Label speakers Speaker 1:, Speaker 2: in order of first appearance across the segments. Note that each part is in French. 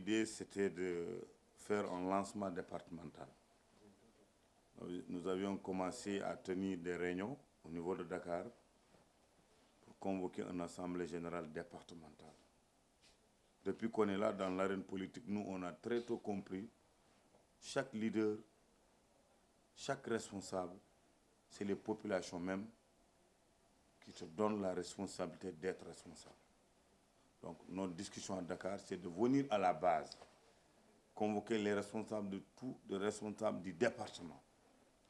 Speaker 1: l'idée, c'était de faire un lancement départemental. Nous avions commencé à tenir des réunions au niveau de Dakar pour convoquer une assemblée générale départementale. Depuis qu'on est là dans l'arène politique, nous, on a très tôt compris, chaque leader, chaque responsable, c'est les populations même qui te donnent la responsabilité d'être responsable. Donc notre discussion à Dakar, c'est de venir à la base, convoquer les responsables de tout, les responsables du département,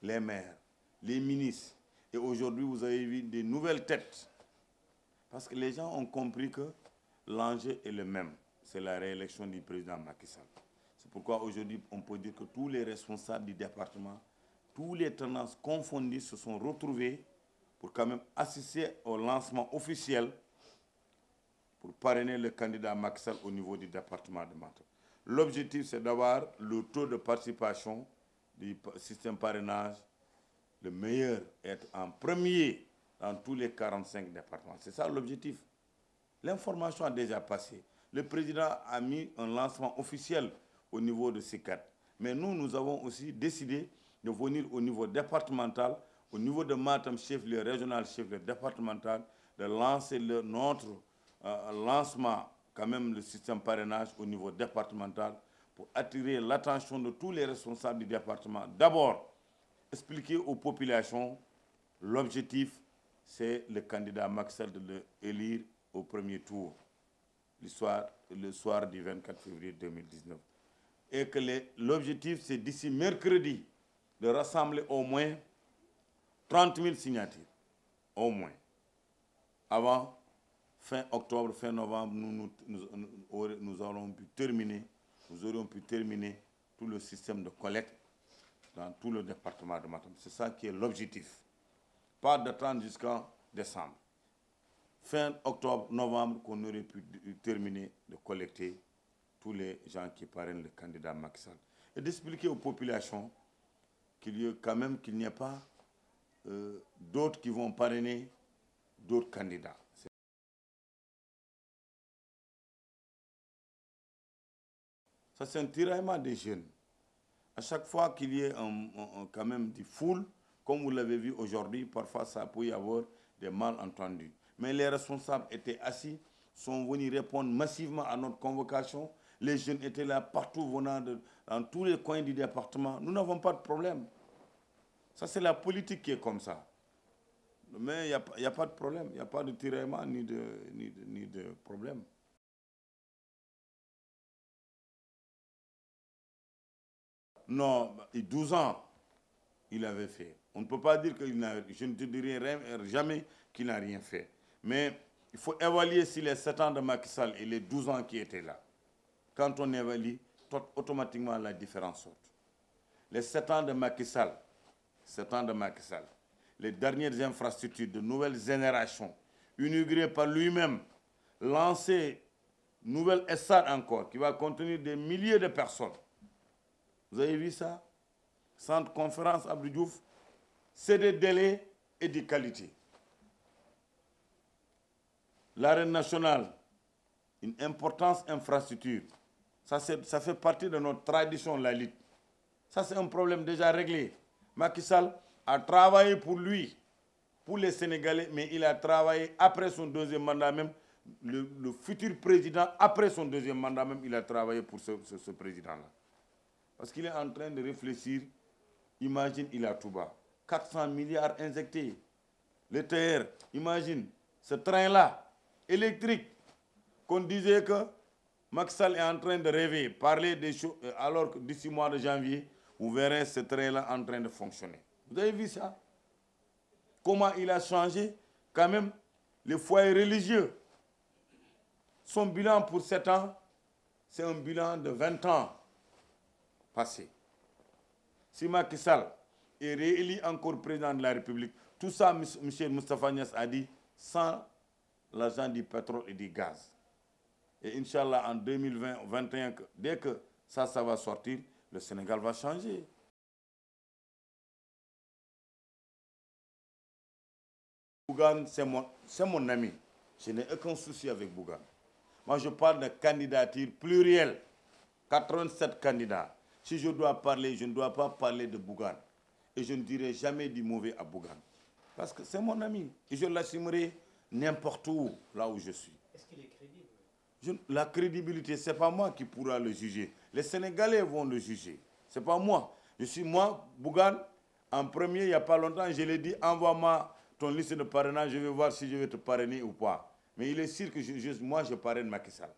Speaker 1: les maires, les ministres. Et aujourd'hui, vous avez vu des nouvelles têtes. Parce que les gens ont compris que l'enjeu est le même. C'est la réélection du président Macky Sall. C'est pourquoi aujourd'hui, on peut dire que tous les responsables du département, tous les tendances confondues se sont retrouvés pour quand même assister au lancement officiel pour parrainer le candidat Macky Sall au niveau du département de Matam. L'objectif, c'est d'avoir le taux de participation du système parrainage le meilleur, être en premier dans tous les 45 départements. C'est ça l'objectif. L'information a déjà passé. Le président a mis un lancement officiel au niveau de CICAD. Mais nous avons aussi décidé de venir au niveau départemental, au niveau de Matam, chef-lieu régional, chef-lieu départemental, de lancer notre lancement, quand même, le système parrainage au niveau départemental pour attirer l'attention de tous les responsables du département. D'abord, expliquer aux populations l'objectif, c'est le candidat Macky Sall de l'élire au premier tour, le soir du 24 février 2019. Et que l'objectif, c'est d'ici mercredi, de rassembler au moins 30 000 signatures, au moins. Avant fin octobre, fin novembre, nous aurions pu terminer tout le système de collecte dans tout le département de Matam. C'est ça qui est l'objectif. Pas d'attendre jusqu'en décembre. Fin octobre, novembre, qu'on aurait pu terminer de collecter tous les gens qui parrainent le candidat Macky Sall. Et d'expliquer aux populations qu'il n'y a pas d'autres qui vont parrainer d'autres candidats. Ça, c'est un tiraillement des jeunes. À chaque fois qu'il y ait quand même des foules, comme vous l'avez vu aujourd'hui, parfois ça peut y avoir des malentendus. Mais les responsables étaient assis, sont venus répondre massivement à notre convocation. Les jeunes étaient là partout, venant dans tous les coins du département. Nous n'avons pas de problème. Ça, c'est la politique qui est comme ça. Mais il n'y a pas de problème, il n'y a pas de tiraillement ni de problème. Non, 12 ans, il avait fait. On ne peut pas dire qu'il n'a... Je ne te dirai jamais qu'il n'a rien fait. Mais il faut évaluer si les 7 ans de Macky Sall et les 12 ans qui étaient là. Quand on évalue, automatiquement la différence saute. Les 7 ans de Macky Sall, les dernières infrastructures de nouvelles générations, inaugurées par lui-même, lancées, nouvelle estade encore, qui va contenir des milliers de personnes. Vous avez vu ça? Centre conférence Abdou Diouf, c'est des délais et des qualités. L'arène nationale, une importante infrastructure. Ça fait partie de notre tradition, la lutte. Ça, c'est un problème déjà réglé. Macky Sall a travaillé pour lui, pour les Sénégalais, mais il a travaillé après son deuxième mandat même. Le futur président, après son deuxième mandat même, il a travaillé pour ce président-là. Parce qu'il est en train de réfléchir. Imagine, il a tout bas. 400 milliards injectés. Le TR, imagine, ce train-là, électrique, qu'on disait que Macky Sall est en train de rêver, parler des choses, alors que d'ici mois de janvier, vous verrez ce train-là en train de fonctionner. Vous avez vu ça? Comment il a changé quand même les foyers religieux. Son bilan pour 7 ans, c'est un bilan de 20 ans passés. Si Macky Sall est réélu encore président de la République, tout ça, M. Moustapha Niasse a dit, sans l'argent du pétrole et du gaz. Et Inch'Allah, en 2020-2021, dès que ça va sortir, le Sénégal va changer. Bougane, c'est mon ami. Je n'ai aucun souci avec Bougane. Moi, je parle de candidature plurielle. 87 candidats. Si je dois parler, je ne dois pas parler de Bougane. Et je ne dirai jamais du mauvais à Bougane. Parce que c'est mon ami. Et je l'assumerai n'importe où, là où je suis.
Speaker 2: Est-ce qu'il est crédible?
Speaker 1: La crédibilité, ce n'est pas moi qui pourra le juger. Les Sénégalais vont le juger. Ce n'est pas moi. Je suis moi, Bougane. En premier, il n'y a pas longtemps, je l'ai dit, envoie-moi ton liste de parrainage, je vais voir si je vais te parrainer ou pas. Mais il est sûr que moi, je parraine Macky Sall.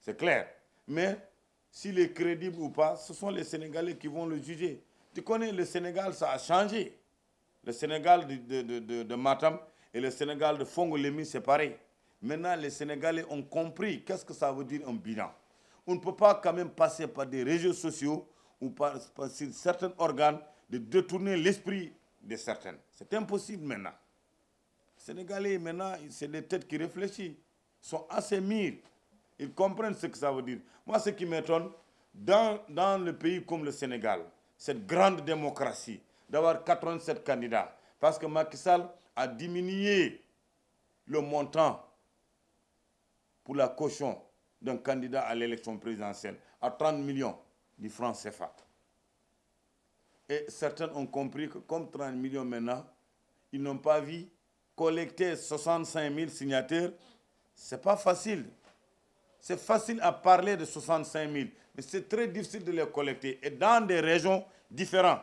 Speaker 1: C'est clair. Mais s'il est crédible ou pas, ce sont les Sénégalais qui vont le juger. Tu connais, le Sénégal, ça a changé. Le Sénégal de Matam et le Sénégal de Fongolemi, c'est pareil. Maintenant, les Sénégalais ont compris qu'est-ce que ça veut dire un bilan. On ne peut pas quand même passer par des réseaux sociaux ou par certains organes de détourner l'esprit de certains. C'est impossible maintenant. Les Sénégalais, maintenant, c'est des têtes qui réfléchissent. Ils sont assez mûrs. Ils comprennent ce que ça veut dire. Moi, ce qui m'étonne, dans le pays comme le Sénégal, cette grande démocratie, d'avoir 87 candidats, parce que Macky Sall a diminué le montant pour la caution d'un candidat à l'élection présidentielle à 30 millions de francs CFA. Et certains ont compris que comme 30 millions maintenant, ils n'ont pas vu collecter 65 000 signatures. Ce n'est pas facile. C'est facile à parler de 65 000, mais c'est très difficile de les collecter. Et dans des régions différentes,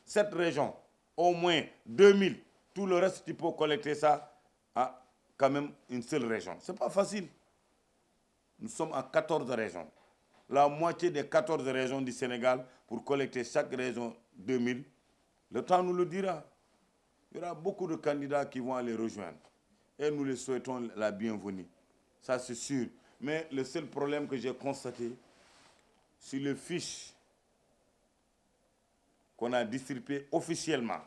Speaker 1: cette région, au moins 2000, tout le reste, tu peux collecter ça à quand même une seule région. Ce n'est pas facile. Nous sommes à 14 régions. La moitié des 14 régions du Sénégal, pour collecter chaque région 2000, le temps nous le dira. Il y aura beaucoup de candidats qui vont aller rejoindre. Et nous les souhaitons la bienvenue. Ça, c'est sûr. Mais le seul problème que j'ai constaté, sur les fiches qu'on a distribuées officiellement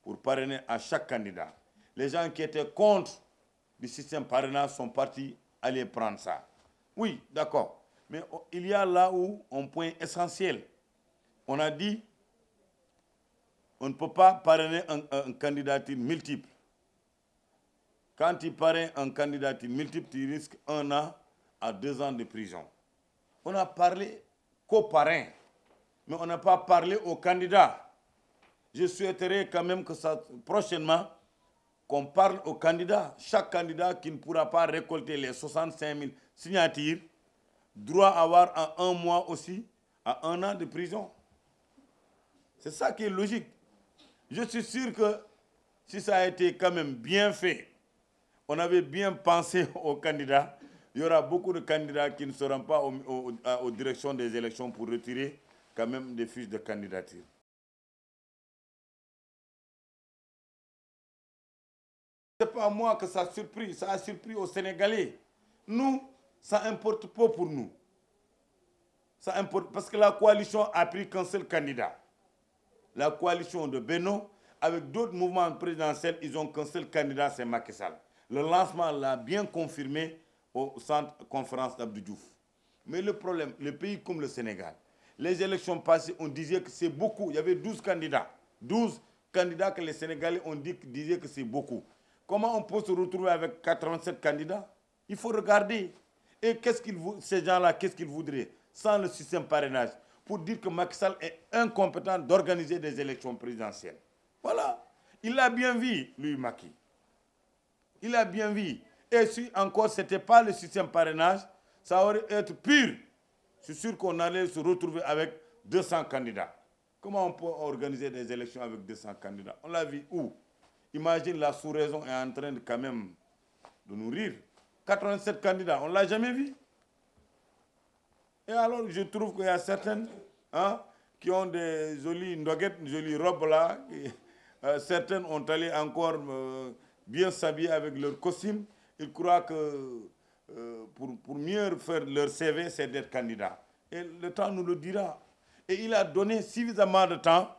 Speaker 1: pour parrainer à chaque candidat, les gens qui étaient contre le système parrainage sont partis aller prendre ça. Oui, d'accord. Mais il y a là où un point essentiel. On a dit on ne peut pas parrainer un candidature multiple. Quand tu parraines un candidature multiple, tu risques 1 an à 2 ans de prison. On a parlé qu'aux parrains, mais on n'a pas parlé aux candidats. Je souhaiterais quand même que ça, prochainement, qu'on parle aux candidats. Chaque candidat qui ne pourra pas récolter les 65 000 signatures doit avoir en 1 mois aussi à 1 an de prison. C'est ça qui est logique. Je suis sûr que si ça a été quand même bien fait, on avait bien pensé aux candidats, il y aura beaucoup de candidats qui ne seront pas aux directions des élections pour retirer quand même des fiches de candidature. Ce n'est pas moi que ça a surpris, ça a surpris aux Sénégalais. Nous, ça importe peu pour nous. Ça importe parce que la coalition a pris qu'un seul candidat. La coalition de Beno, avec d'autres mouvements présidentiels, ils ont qu'un seul candidat, c'est Macky Sall. Le lancement l'a bien confirmé au centre conférence d'Abdou Diouf. Mais le problème, le pays comme le Sénégal, les élections passées, on disait que c'est beaucoup. Il y avait 12 candidats. 12 candidats que les Sénégalais disaient que c'est beaucoup. Comment on peut se retrouver avec 87 candidats? Il faut regarder. Et ces gens-là, qu'est-ce qu'ils voudraient sans le système parrainage? Pour dire que Macky Sall est incompétent d'organiser des élections présidentielles. Voilà. Il l'a bien vu, lui, Macky. Il a bien vu. Et si encore ce n'était pas le système parrainage, ça aurait été pire. Je suis sûr qu'on allait se retrouver avec 200 candidats. Comment on peut organiser des élections avec 200 candidats? On l'a vu où? Imagine, la sous-région est en train de quand même de nous rire. 87 candidats, on ne l'a jamais vu. Et alors, je trouve qu'il y a certaines qui ont des jolies ndoguettes, une jolie robe là. Certaines ont allé encore bien s'habiller avec leur costume. Ils croient que pour mieux faire leur CV, c'est d'être candidat. Et le temps nous le dira. Et il a donné suffisamment de temps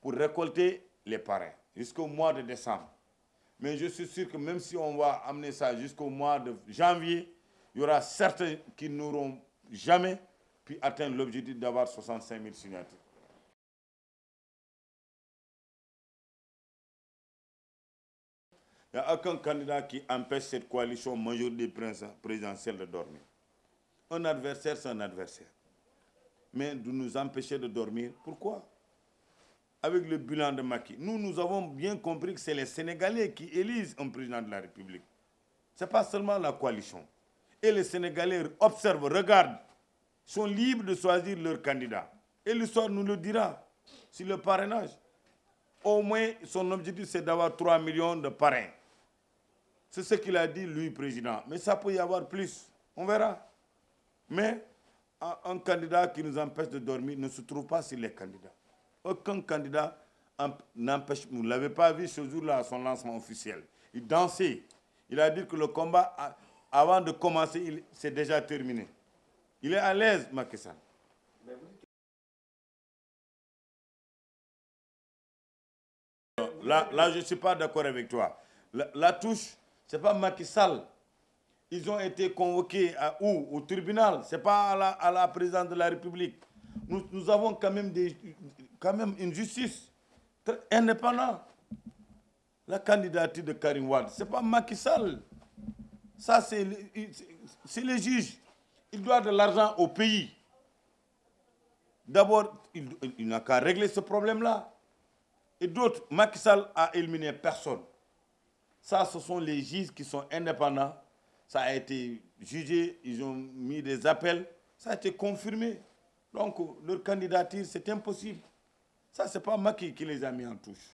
Speaker 1: pour récolter les parrains jusqu'au mois de décembre. Mais je suis sûr que même si on va amener ça jusqu'au mois de janvier, il y aura certains qui n'auront jamais pu atteindre l'objectif d'avoir 65 000 signatures. Il n'y a aucun candidat qui empêche cette coalition majorité présidentielle de dormir. Un adversaire, c'est un adversaire. Mais de nous empêcher de dormir, pourquoi? Avec le bilan de Macky, nous avons bien compris que c'est les Sénégalais qui élisent un président de la République. Ce n'est pas seulement la coalition. Et les Sénégalais observent, regardent, sont libres de choisir leur candidat. Et l'histoire nous le dira sur le parrainage. Au moins, son objectif, c'est d'avoir 3 millions de parrains. C'est ce qu'il a dit, lui, président. Mais ça peut y avoir plus. On verra. Mais un candidat qui nous empêche de dormir ne se trouve pas sur les candidats. Aucun candidat n'empêche. Vous ne l'avez pas vu ce jour-là à son lancement officiel. Il dansait. Il a dit que le combat, avant de commencer, c'est déjà terminé. Il est à l'aise, Macky Sall. Là, je ne suis pas d'accord avec toi. La touche, ce n'est pas Macky Sall. Ils ont été convoqués au tribunal. Ce n'est pas à la présidence de la République. Nous avons quand même une justice très indépendante. La candidature de Karim Wade, ce n'est pas Macky Sall. Ça, c'est les juges. Il doit de l'argent au pays. D'abord, il n'a qu'à régler ce problème-là. Et d'autres, Macky Sall a éliminé personne. Ça, ce sont les juges qui sont indépendants. Ça a été jugé, ils ont mis des appels. Ça a été confirmé. Donc, leur candidature, c'est impossible. Ça, ce n'est pas Macky qui les a mis en touche.